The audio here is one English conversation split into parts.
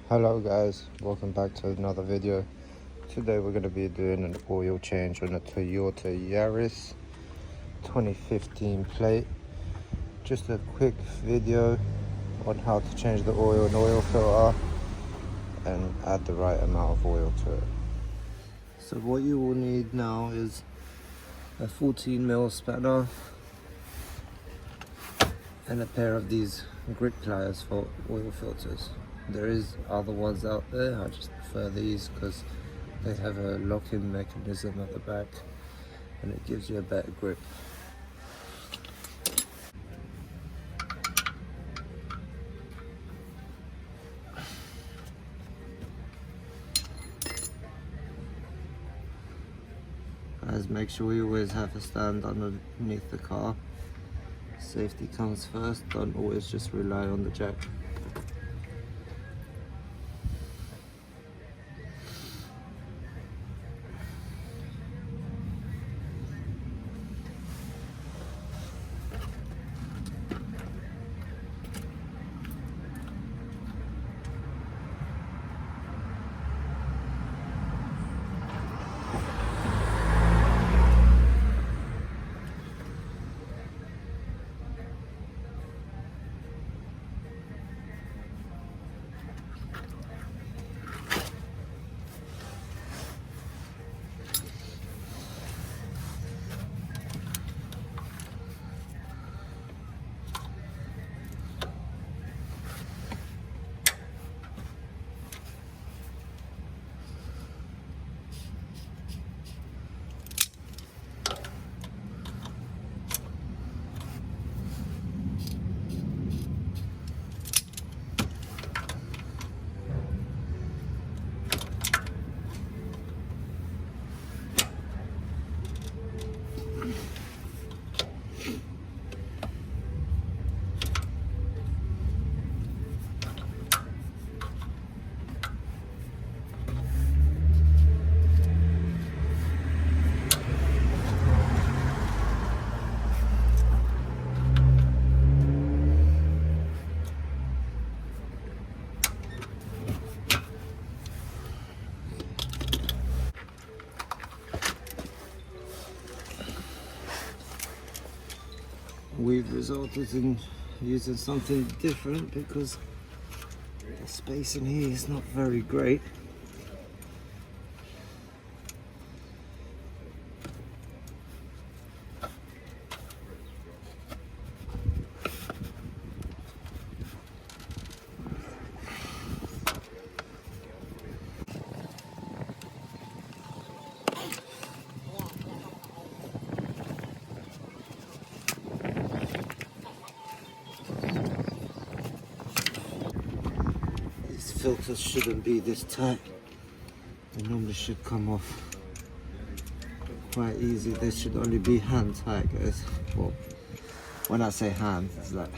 Hello guys, welcome back to another video. Today we're going to be doing an oil change on a Toyota Yaris 2015 plate. Just a quick video on how to change the oil and oil filter and add the right amount of oil to it. So what you will need now is a 14mm spanner and a pair of these grip pliers for oil filters. There is other ones out there, I just prefer these because they have a lock-in mechanism at the back and it gives you a better grip. Guys, make sure you always have a stand underneath the car. Safety comes first, don't always just rely on the jack. We've resulted in using something different because the space in here is not very great. Filters shouldn't be this tight. They normally should come off quite easy. They should only be hand tight, guys. Well, when I say hand, it's like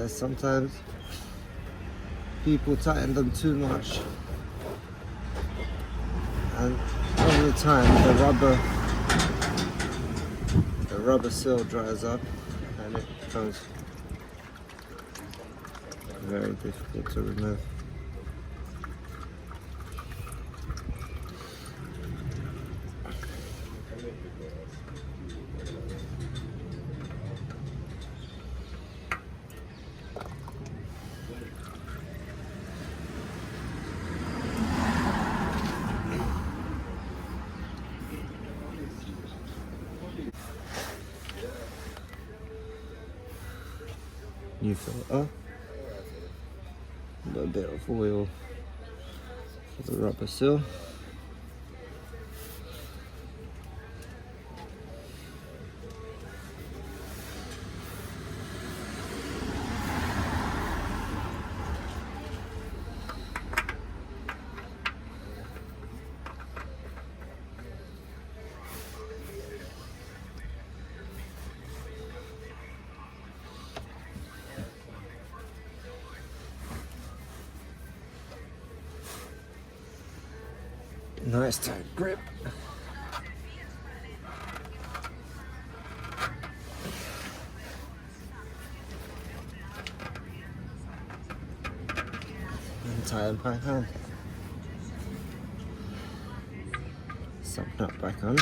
sometimes people tighten them too much, and over time the rubber seal dries up and it becomes very difficult to remove. new filter, a little bit of oil for the rubber seal. Nice tight grip. And tie it back on. Sub nut back on.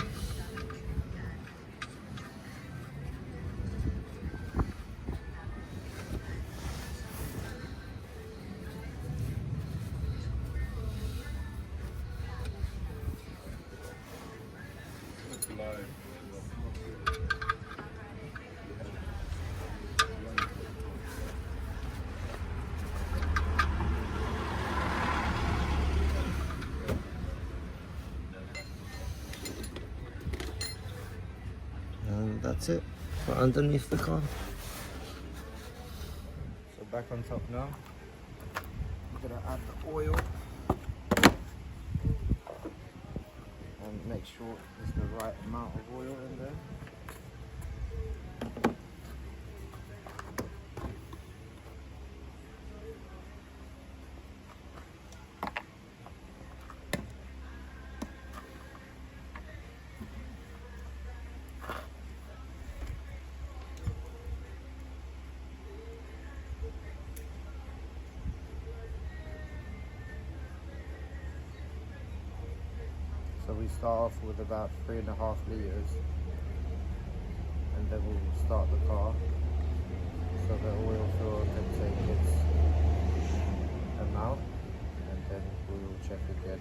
And that's it for underneath the car. So back on top now. I'm gonna add the oil and make sure there's the right amount of oil in there. So we start off with about 3.5 litres, and then we'll start the car so the oil fill can take its amount, and then we will check again.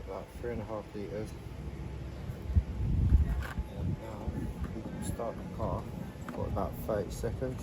About 3.5 litres, and now we can start the car for about 30 seconds.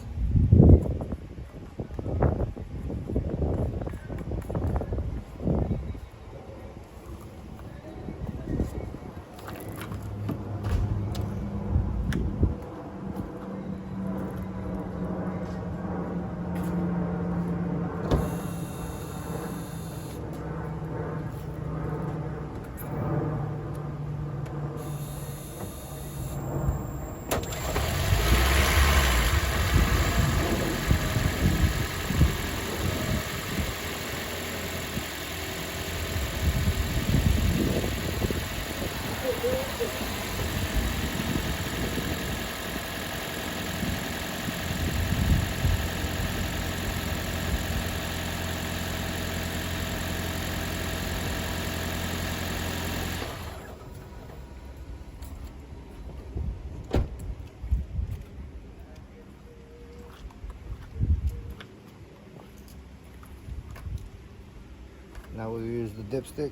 Now we'll use the dipstick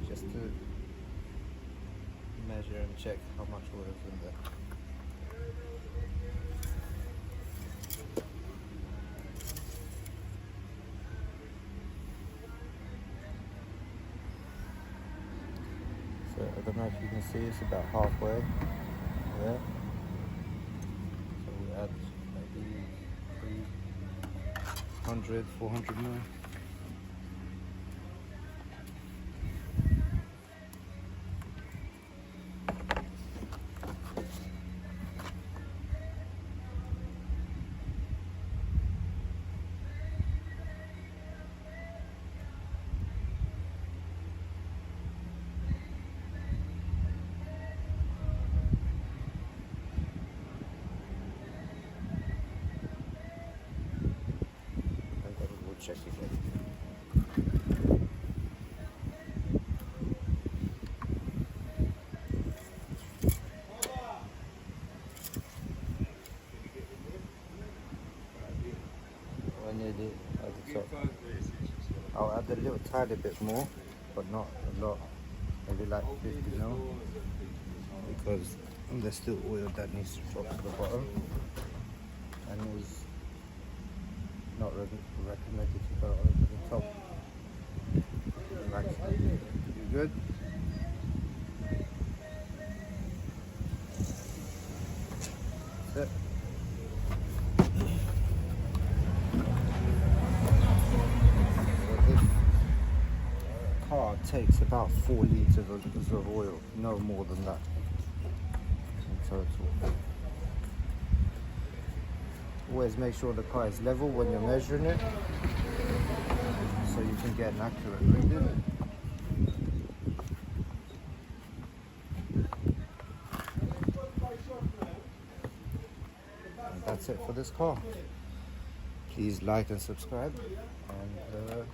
just to measure and check how much oil is in there. So I don't know if you can see, it's about halfway there. So we add maybe 300, 400 ml. check again. We're nearly at the top. I'll add a little tiny bit more, but not a lot. Maybe like 50 mil, because there's still oil that needs to drop to the bottom, and it's not recommended to go over the top. Right, you good? That's it. Car takes about 4 liters of oil, no more than that in total. Always make sure the car is level when you're measuring it, so you can get an accurate reading. And that's it for this car. Please like and subscribe, and there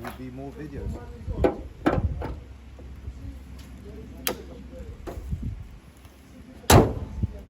will be more videos.